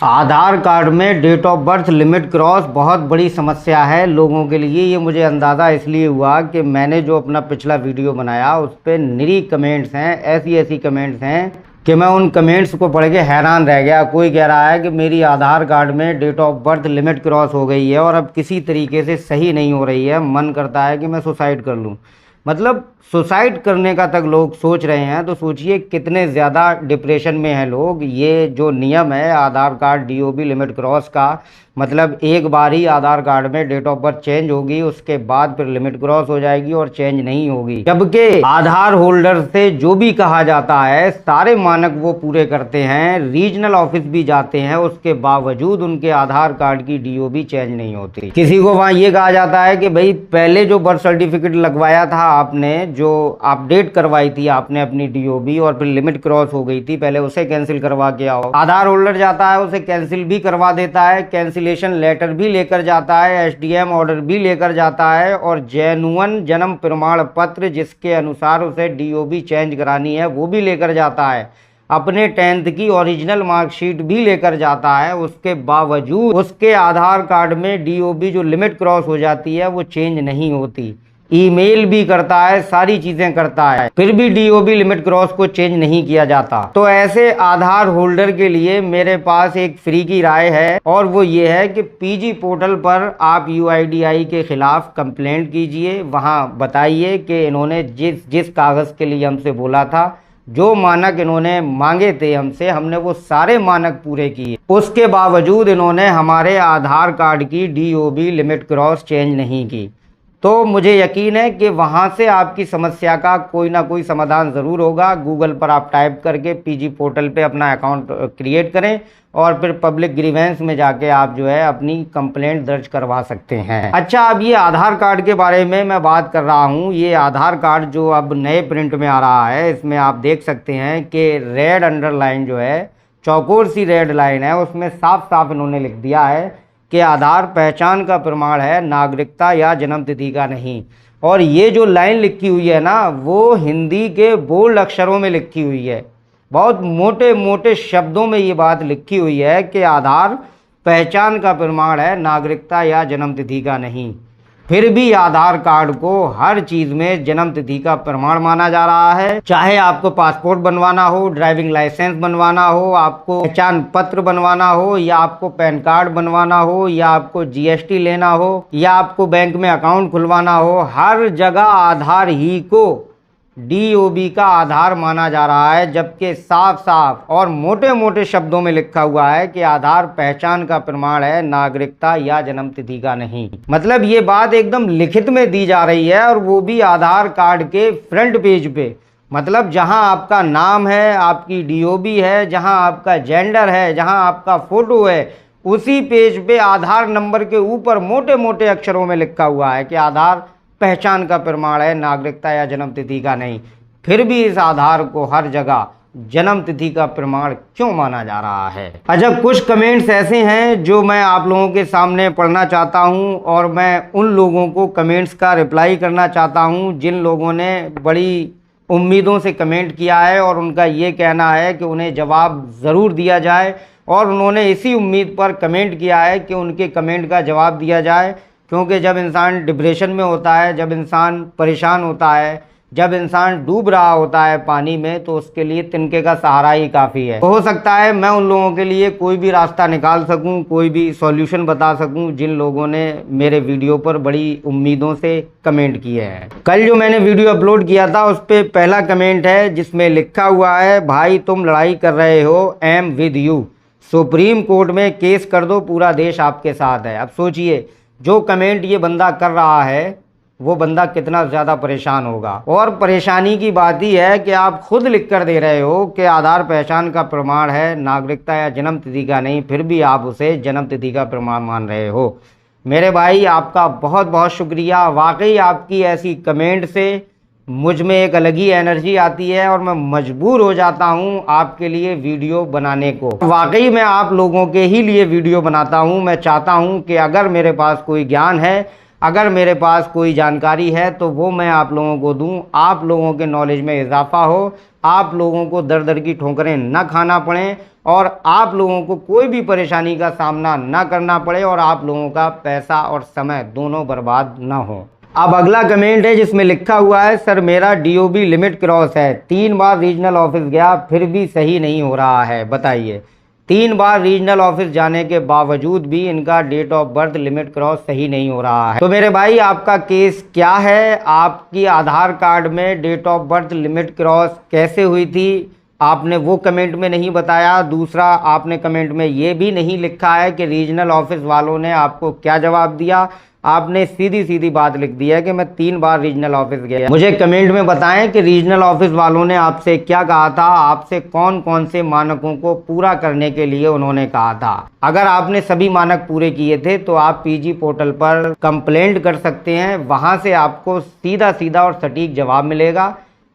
आधार card में date of birth limit cross बहुत बड़ी समस्या है लोगों के लिए। ये मुझे अंदाज़ा इसलिए हुआ कि मैंने जो अपना पिछला वीडियो बनाया उस पर निरी कमेंट्स हैं, ऐसी कमेंट्स हैं कि मैं उन कमेंट्स को पढ़ के हैरान रह गया। कोई कह रहा है कि मेरी आधार कार्ड में date of birth limit cross हो गई है और अब किसी तरीके से सही नहीं हो रही है, मन करता है कि मैं सुसाइड कर लूँ। मतलब सुसाइड करने का तक लोग सोच रहे हैं, तो सोचिए कितने ज़्यादा डिप्रेशन में हैं लोग। ये जो नियम है आधार कार्ड डीओबी लिमिट क्रॉस का, मतलब एक बार ही आधार कार्ड में डेट ऑफ बर्थ चेंज होगी, उसके बाद फिर लिमिट क्रॉस हो जाएगी और चेंज नहीं होगी। जबकि आधार होल्डर से जो भी कहा जाता है सारे मानक वो पूरे करते हैं, रीजनल ऑफिस भी जाते हैं, उसके बावजूद उनके आधार कार्ड की डीओबी चेंज नहीं होती। किसी को वहाँ ये कहा जाता है कि भाई पहले जो बर्थ सर्टिफिकेट लगवाया था आपने, जो अपडेट करवाई थी आपने अपनी डीओबी और फिर लिमिट क्रॉस हो गई थी, पहले उसे कैंसिल करवा के आओ। आधार होल्डर जाता है, उसे कैंसिल भी करवा देता है, कैंसिलेशन लेटर भी लेकर जाता है, एसडीएम ऑर्डर भी लेकर जाता है और जेन्युइन जन्म प्रमाण पत्र जिसके अनुसार उसे डीओबी चेंज करानी है वो भी लेकर जाता है, अपने 10th की ओरिजिनल मार्कशीट भी लेकर जाता है। उसके बावजूद उसके आधार कार्ड में डीओबी जो लिमिट क्रॉस हो जाती है वो चेंज नहीं होती। ईमेल भी करता है, सारी चीजें करता है, फिर भी डीओबी लिमिट क्रॉस को चेंज नहीं किया जाता। तो ऐसे आधार होल्डर के लिए मेरे पास एक फ्री की राय है और वो ये है कि पीजी पोर्टल पर आप यूआईडीआई के खिलाफ कंप्लेंट कीजिए। वहां बताइए कि इन्होंने जिस कागज के लिए हमसे बोला था, जो मानक इन्होंने मांगे थे हमसे, हमने वो सारे मानक पूरे किए, उसके बावजूद इन्होंने हमारे आधार कार्ड की डीओबी लिमिट क्रॉस चेंज नहीं की। तो मुझे यकीन है कि वहाँ से आपकी समस्या का कोई ना कोई समाधान ज़रूर होगा। गूगल पर आप टाइप करके पीजी पोर्टल पे अपना अकाउंट क्रिएट करें और फिर पब्लिक ग्रीवेंस में जाके आप जो है अपनी कंप्लेंट दर्ज करवा सकते हैं। अच्छा, अब ये आधार कार्ड के बारे में मैं बात कर रहा हूँ। ये आधार कार्ड जो अब नए प्रिंट में आ रहा है, इसमें आप देख सकते हैं कि रेड अंडरलाइन जो है, चौकोर सी रेड लाइन है, उसमें साफ साफ इन्होंने लिख दिया है कि आधार पहचान का प्रमाण है, नागरिकता या जन्मतिथि का नहीं। और ये जो लाइन लिखी हुई है ना, वो हिंदी के बोल्ड अक्षरों में लिखी हुई है, बहुत मोटे मोटे शब्दों में ये बात लिखी हुई है कि आधार पहचान का प्रमाण है, नागरिकता या जन्मतिथि का नहीं। फिर भी आधार कार्ड को हर चीज में जन्मतिथि का प्रमाण माना जा रहा है। चाहे आपको पासपोर्ट बनवाना हो, ड्राइविंग लाइसेंस बनवाना हो, आपको पहचान पत्र बनवाना हो, या आपको पैन कार्ड बनवाना हो, या आपको जीएसटी लेना हो, या आपको बैंक में अकाउंट खुलवाना हो, हर जगह आधार ही को डीओबी का आधार माना जा रहा है। जबकि साफ साफ और मोटे मोटे शब्दों में लिखा हुआ है कि आधार पहचान का प्रमाण है, नागरिकता या जन्मतिथि का नहीं। मतलब ये बात एकदम लिखित में दी जा रही है, और वो भी आधार कार्ड के फ्रंट पेज पे। मतलब जहां आपका नाम है, आपकी डीओबी है, जहां आपका जेंडर है, जहां आपका फोटो है, उसी पेज पे आधार नंबर के ऊपर मोटे मोटे अक्षरों में लिखा हुआ है कि आधार पहचान का प्रमाण है, नागरिकता या जन्मतिथि का नहीं। फिर भी इस आधार को हर जगह जन्मतिथि का प्रमाण क्यों माना जा रहा है? अच्छा, कुछ कमेंट्स ऐसे हैं जो मैं आप लोगों के सामने पढ़ना चाहता हूं, और मैं उन लोगों को कमेंट्स का रिप्लाई करना चाहता हूं जिन लोगों ने बड़ी उम्मीदों से कमेंट किया है और उनका ये कहना है कि उन्हें जवाब ज़रूर दिया जाए, और उन्होंने इसी उम्मीद पर कमेंट किया है कि उनके कमेंट का जवाब दिया जाए। क्योंकि जब इंसान डिप्रेशन में होता है, जब इंसान परेशान होता है, जब इंसान डूब रहा होता है पानी में, तो उसके लिए तिनके का सहारा ही काफ़ी है। हो सकता है मैं उन लोगों के लिए कोई भी रास्ता निकाल सकूं, कोई भी सॉल्यूशन बता सकूं जिन लोगों ने मेरे वीडियो पर बड़ी उम्मीदों से कमेंट किए हैं। कल जो मैंने वीडियो अपलोड किया था उस पर पहला कमेंट है जिसमें लिखा हुआ है, भाई तुम लड़ाई कर रहे हो, am with you, supreme court में केस कर दो, पूरा देश आपके साथ है। अब सोचिए, जो कमेंट ये बंदा कर रहा है वो बंदा कितना ज़्यादा परेशान होगा। और परेशानी की बात ही है कि आप खुद लिख कर दे रहे हो कि आधार पहचान का प्रमाण है, नागरिकता या जन्मतिथि का नहीं, फिर भी आप उसे जन्मतिथि का प्रमाण मान रहे हो। मेरे भाई, आपका बहुत बहुत शुक्रिया। वाकई आपकी ऐसी कमेंट से मुझ में एक अलग ही एनर्जी आती है और मैं मजबूर हो जाता हूं आपके लिए वीडियो बनाने को। वाकई मैं आप लोगों के ही लिए वीडियो बनाता हूं। मैं चाहता हूं कि अगर मेरे पास कोई ज्ञान है, अगर मेरे पास कोई जानकारी है तो वो मैं आप लोगों को दूं, आप लोगों के नॉलेज में इजाफा हो, आप लोगों को दर दर की ठोकरें न खाना पड़े और आप लोगों को कोई भी परेशानी का सामना न करना पड़े और आप लोगों का पैसा और समय दोनों बर्बाद ना हो। अब अगला कमेंट है जिसमें लिखा हुआ है, सर मेरा डीओबी लिमिट क्रॉस है, 3 बार रीजनल ऑफिस गया फिर भी सही नहीं हो रहा है, बताइए। 3 बार रीजनल ऑफिस जाने के बावजूद भी इनका date of birth limit cross सही नहीं हो रहा है। तो मेरे भाई आपका केस क्या है, आपकी आधार कार्ड में date of birth limit cross कैसे हुई थी, आपने वो कमेंट में नहीं बताया। दूसरा, आपने कमेंट में ये भी नहीं लिखा है कि रीजनल ऑफिस वालों ने आपको क्या जवाब दिया। आपने सीधी सीधी बात लिख दी है कि मैं 3 बार रीजनल ऑफिस गया। मुझे कमेंट में बताएं कि रीजनल ऑफिस वालों ने आपसे क्या कहा था, आपसे कौन कौन से मानकों को पूरा करने के लिए उन्होंने कहा था। अगर आपने सभी मानक पूरे किए थे तो आप पीजी पोर्टल पर कंप्लेंट कर सकते हैं, वहां से आपको सीधा सीधा और सटीक जवाब मिलेगा।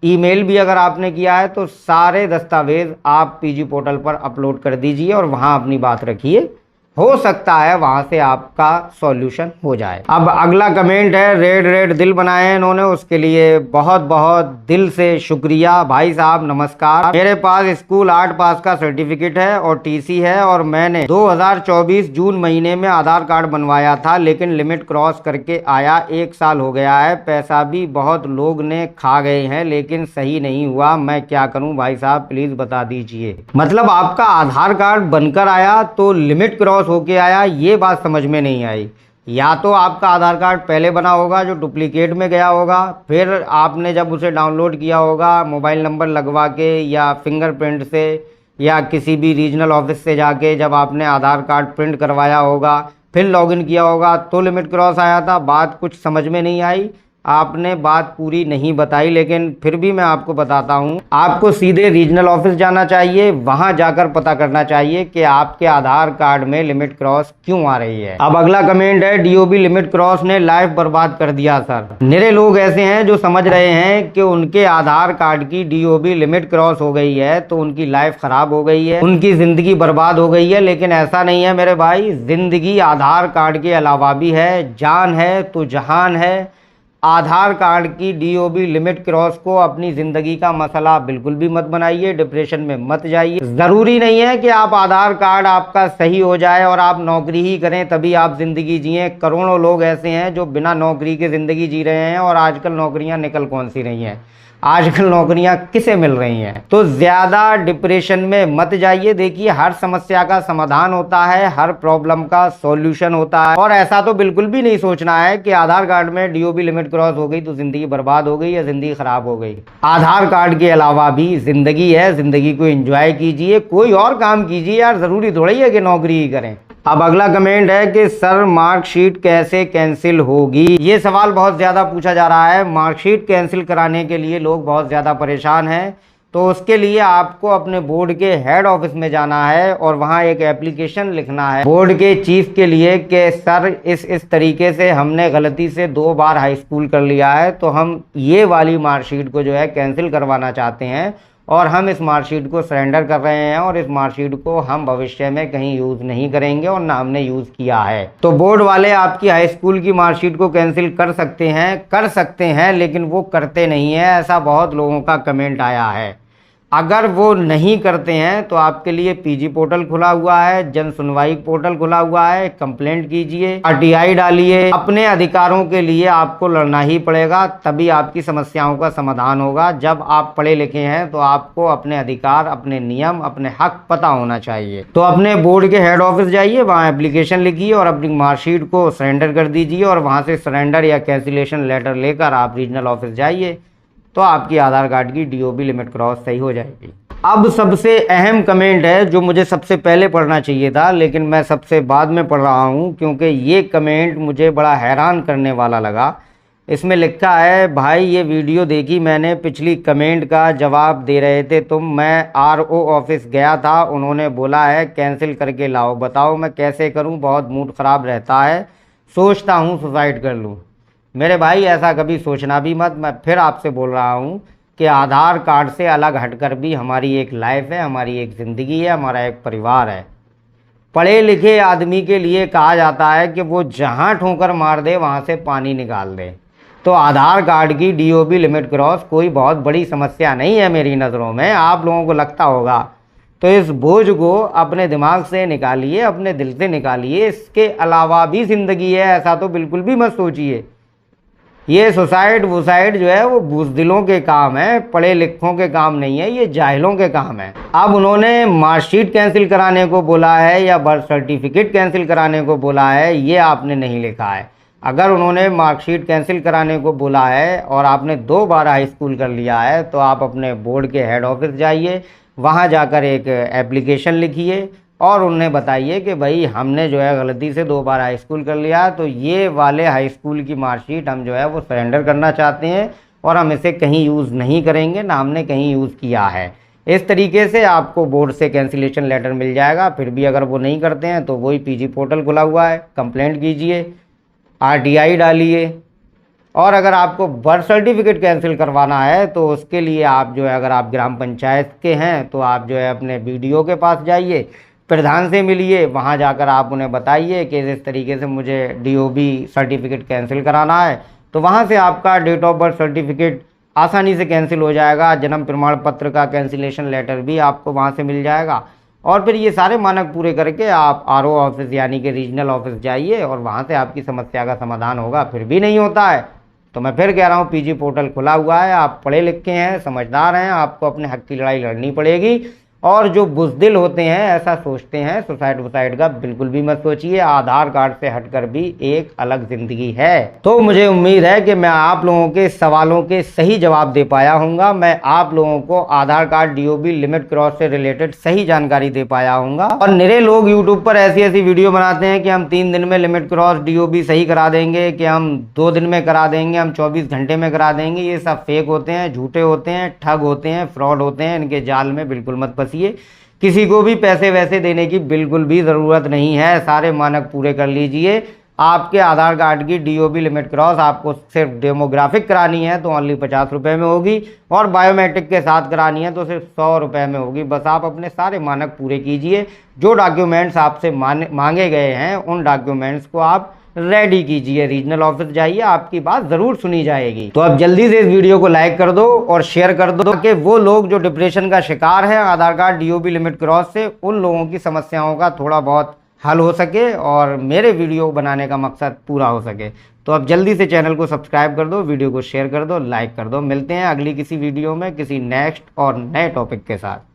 ईमेल भी अगर आपने किया है तो सारे दस्तावेज आप पीजी पोर्टल पर अपलोड कर दीजिए और वहां अपनी बात रखिए, हो सकता है वहां से आपका सॉल्यूशन हो जाए। अब अगला कमेंट है, रेड रेड दिल बनाए हैं इन्होंने, उसके लिए बहुत बहुत दिल से शुक्रिया। भाई साहब नमस्कार, मेरे पास स्कूल 8 पास का सर्टिफिकेट है और टीसी है और मैंने 2024 जून महीने में आधार कार्ड बनवाया था, लेकिन लिमिट क्रॉस करके आया, 1 साल हो गया है, पैसा भी बहुत लोग ने खा गए हैं लेकिन सही नहीं हुआ, मैं क्या करूं भाई साहब प्लीज बता दीजिए। मतलब आपका आधार कार्ड बनकर आया तो लिमिट क्रॉस होके आया, ये बात समझ में नहीं आई। या तो आपका आधार कार्ड पहले बना होगा जो डुप्लीकेट में गया होगा, फिर आपने जब उसे डाउनलोड किया होगा मोबाइल नंबर लगवा के या फिंगरप्रिंट से या किसी भी रीजनल ऑफिस से जाके जब आपने आधार कार्ड प्रिंट करवाया होगा, फिर लॉगिन किया होगा तो लिमिट क्रॉस आया था। बात कुछ समझ में नहीं आई, आपने बात पूरी नहीं बताई, लेकिन फिर भी मैं आपको बताता हूं, आपको सीधे रीजनल ऑफिस जाना चाहिए, वहां जाकर पता करना चाहिए कि आपके आधार कार्ड में लिमिट क्रॉस क्यों आ रही है। अब अगला कमेंट है, डीओबी लिमिट क्रॉस ने लाइफ बर्बाद कर दिया सर। निरे लोग ऐसे हैं जो समझ रहे हैं कि उनके आधार कार्ड की डीओबी लिमिट क्रॉस हो गई है तो उनकी लाइफ खराब हो गई है, उनकी जिंदगी बर्बाद हो गई है, लेकिन ऐसा नहीं है मेरे भाई। जिंदगी आधार कार्ड के अलावा भी है, जान है तो जहान है। आधार कार्ड की डीओबी लिमिट क्रॉस को अपनी ज़िंदगी का मसला बिल्कुल भी मत बनाइए, डिप्रेशन में मत जाइए। ज़रूरी नहीं है कि आप आधार कार्ड आपका सही हो जाए और आप नौकरी ही करें तभी आप ज़िंदगी जिएं। करोड़ों लोग ऐसे हैं जो बिना नौकरी के ज़िंदगी जी रहे हैं और आजकल नौकरियां निकल कौन सी रही हैं, आजकल नौकरियां किसे मिल रही हैं। तो ज़्यादा डिप्रेशन में मत जाइए। देखिए, हर समस्या का समाधान होता है, हर प्रॉब्लम का सॉल्यूशन होता है, और ऐसा तो बिल्कुल भी नहीं सोचना है कि आधार कार्ड में डीओबी लिमिट क्रॉस हो गई तो ज़िंदगी बर्बाद हो गई या ज़िंदगी ख़राब हो गई। आधार कार्ड के अलावा भी ज़िंदगी है, ज़िंदगी को एंजॉय कीजिए, कोई और काम कीजिए यार, ज़रूरी थोड़ी है कि नौकरी ही करें। अब अगला कमेंट है कि सर मार्कशीट कैसे कैंसिल होगी। ये सवाल बहुत ज़्यादा पूछा जा रहा है। मार्कशीट कैंसिल कराने के लिए लोग बहुत ज़्यादा परेशान हैं, तो उसके लिए आपको अपने बोर्ड के हेड ऑफिस में जाना है और वहाँ एक एप्लीकेशन लिखना है बोर्ड के चीफ के लिए कि सर इस तरीके से हमने गलती से 2 बार हाई स्कूल कर लिया है, तो हम ये वाली मार्कशीट को जो है कैंसिल करवाना चाहते हैं और हम इस मार्कशीट को सरेंडर कर रहे हैं और इस मार्कशीट को हम भविष्य में कहीं यूज़ नहीं करेंगे और ना हमने यूज़ किया है। तो बोर्ड वाले आपकी हाई स्कूल की मार्कशीट को कैंसिल कर सकते हैं, लेकिन वो करते नहीं है। ऐसा बहुत लोगों का कमेंट आया है। अगर वो नहीं करते हैं तो आपके लिए पीजी पोर्टल खुला हुआ है, जन सुनवाई पोर्टल खुला हुआ है, कंप्लेंट कीजिए, आरटीआई डालिए। अपने अधिकारों के लिए आपको लड़ना ही पड़ेगा, तभी आपकी समस्याओं का समाधान होगा। जब आप पढ़े लिखे हैं तो आपको अपने अधिकार, अपने नियम, अपने हक पता होना चाहिए। तो अपने बोर्ड के हेड ऑफिस जाइए, वहाँ एप्लीकेशन लिखिए और अपनी मार्कशीट को सरेंडर कर दीजिए और वहाँ से सरेंडर या कैंसिलेशन लेटर लेकर आप रीजनल ऑफिस जाइए, तो आपकी आधार कार्ड की डीओबी लिमिट क्रॉस सही हो जाएगी। अब सबसे अहम कमेंट है जो मुझे सबसे पहले पढ़ना चाहिए था, लेकिन मैं सबसे बाद में पढ़ रहा हूं क्योंकि ये कमेंट मुझे बड़ा हैरान करने वाला लगा। इसमें लिखा है, भाई ये वीडियो देखी मैंने, पिछली कमेंट का जवाब दे रहे थे तुम, मैं आरओ ऑफिस गया था, उन्होंने बोला है कैंसिल करके लाओ, बताओ मैं कैसे करूँ, बहुत मूड ख़राब रहता है, सोचता हूँ सुसाइड कर लूँ। मेरे भाई ऐसा कभी सोचना भी मत। मैं फिर आपसे बोल रहा हूँ कि आधार कार्ड से अलग हटकर भी हमारी एक लाइफ है, हमारी एक ज़िंदगी है, हमारा एक परिवार है। पढ़े लिखे आदमी के लिए कहा जाता है कि वो जहाँ ठोकर मार दे वहाँ से पानी निकाल दे। तो आधार कार्ड की DOB लिमिट क्रॉस कोई बहुत बड़ी समस्या नहीं है मेरी नज़रों में। आप लोगों को लगता होगा तो इस बोझ को अपने दिमाग से निकालिए, अपने दिल से निकालिए। इसके अलावा भी ज़िंदगी है, ऐसा तो बिल्कुल भी मत सोचिए। ये सुसाइड वुसाइड जो है वो बुज़दिलों के काम है, पढ़े लिखों के काम नहीं है, ये जाहिलों के काम है। अब उन्होंने मार्कशीट कैंसिल कराने को बोला है या बर्थ सर्टिफिकेट कैंसिल कराने को बोला है, ये आपने नहीं लिखा है। अगर उन्होंने मार्कशीट कैंसिल कराने को बोला है और आपने 2 बार हाई स्कूल कर लिया है तो आप अपने बोर्ड के हेड ऑफिस जाइए, वहाँ जाकर एक एप्लीकेशन लिखिए और उन्हें बताइए कि भाई हमने जो है गलती से 2 बार हाई स्कूल कर लिया, तो ये वाले हाई स्कूल की मार्कशीट हम जो है वो सरेंडर करना चाहते हैं और हम इसे कहीं यूज़ नहीं करेंगे, ना हमने कहीं यूज़ किया है। इस तरीके से आपको बोर्ड से कैंसिलेशन लेटर मिल जाएगा। फिर भी अगर वो नहीं करते हैं तो वही PG पोर्टल खुला हुआ है, कंप्लेंट कीजिए, RTI डालिए। और अगर आपको बर्थ सर्टिफिकेट कैंसिल करवाना है तो उसके लिए आप जो है, अगर आप ग्राम पंचायत के हैं तो आप जो है अपने BDO के पास जाइए, प्रधान से मिलिए, वहाँ जाकर आप उन्हें बताइए कि इस तरीके से मुझे DOB सर्टिफिकेट कैंसिल कराना है। तो वहाँ से आपका डेट ऑफ बर्थ सर्टिफिकेट आसानी से कैंसिल हो जाएगा। जन्म प्रमाण पत्र का कैंसिलेशन लेटर भी आपको वहाँ से मिल जाएगा। और फिर ये सारे मानक पूरे करके आप RO ऑफिस यानी कि रीजनल ऑफिस जाइए और वहाँ से आपकी समस्या का समाधान होगा। फिर भी नहीं होता है तो मैं फिर कह रहा हूँ PG पोर्टल खुला हुआ है। आप पढ़े लिखे हैं, समझदार हैं, आपको अपने हक की लड़ाई लड़नी पड़ेगी। और जो बुज़दिल होते हैं, ऐसा सोचते हैं, सुसाइड वुसाइड का बिल्कुल भी मत सोचिए। आधार कार्ड से हटकर भी एक अलग ज़िंदगी है। तो मुझे उम्मीद है कि मैं आप लोगों के सवालों के सही जवाब दे पाया हूँगा। मैं आप लोगों को आधार कार्ड DOB लिमिट क्रॉस से रिलेटेड सही जानकारी दे पाया हूँगा। और निरे लोग यूट्यूब पर ऐसी ऐसी वीडियो बनाते हैं कि हम 3 दिन में लिमिट क्रॉस DOB सही करा देंगे, कि हम 2 दिन में करा देंगे, हम 24 घंटे में करा देंगे। ये सब फेक होते हैं, झूठे होते हैं, ठग होते हैं, फ्रॉड होते हैं। इनके जाल में बिल्कुल मत फंसिए। किसी को भी पैसे वैसे देने की बिल्कुल भी ज़रूरत नहीं है। सारे मानक पूरे कर लीजिए। आपके आधार कार्ड की DOB लिमिट क्रॉस आपको सिर्फ डेमोग्राफिक करानी है तो ओनली 50 रुपये में होगी, और बायोमेट्रिक के साथ करानी है तो सिर्फ 100 रुपये में होगी। बस आप अपने सारे मानक पूरे कीजिए। जो डॉक्यूमेंट्स आपसे मांगे गए हैं उन डॉक्यूमेंट्स को आप रेडी कीजिए। रीजनल ऑफिस जाइए, आपकी बात ज़रूर सुनी जाएगी। तो अब जल्दी से इस वीडियो को लाइक कर दो और शेयर कर दो कि वो लोग जो डिप्रेशन का शिकार है आधार कार्ड DOB लिमिट क्रॉस से, उन लोगों की समस्याओं का थोड़ा बहुत हल हो सके और मेरे वीडियो बनाने का मकसद पूरा हो सके। तो अब जल्दी से चैनल को सब्सक्राइब कर दो, वीडियो को शेयर कर दो, लाइक कर दो। मिलते हैं अगली किसी वीडियो में किसी नेक्स्ट और नए टॉपिक के साथ।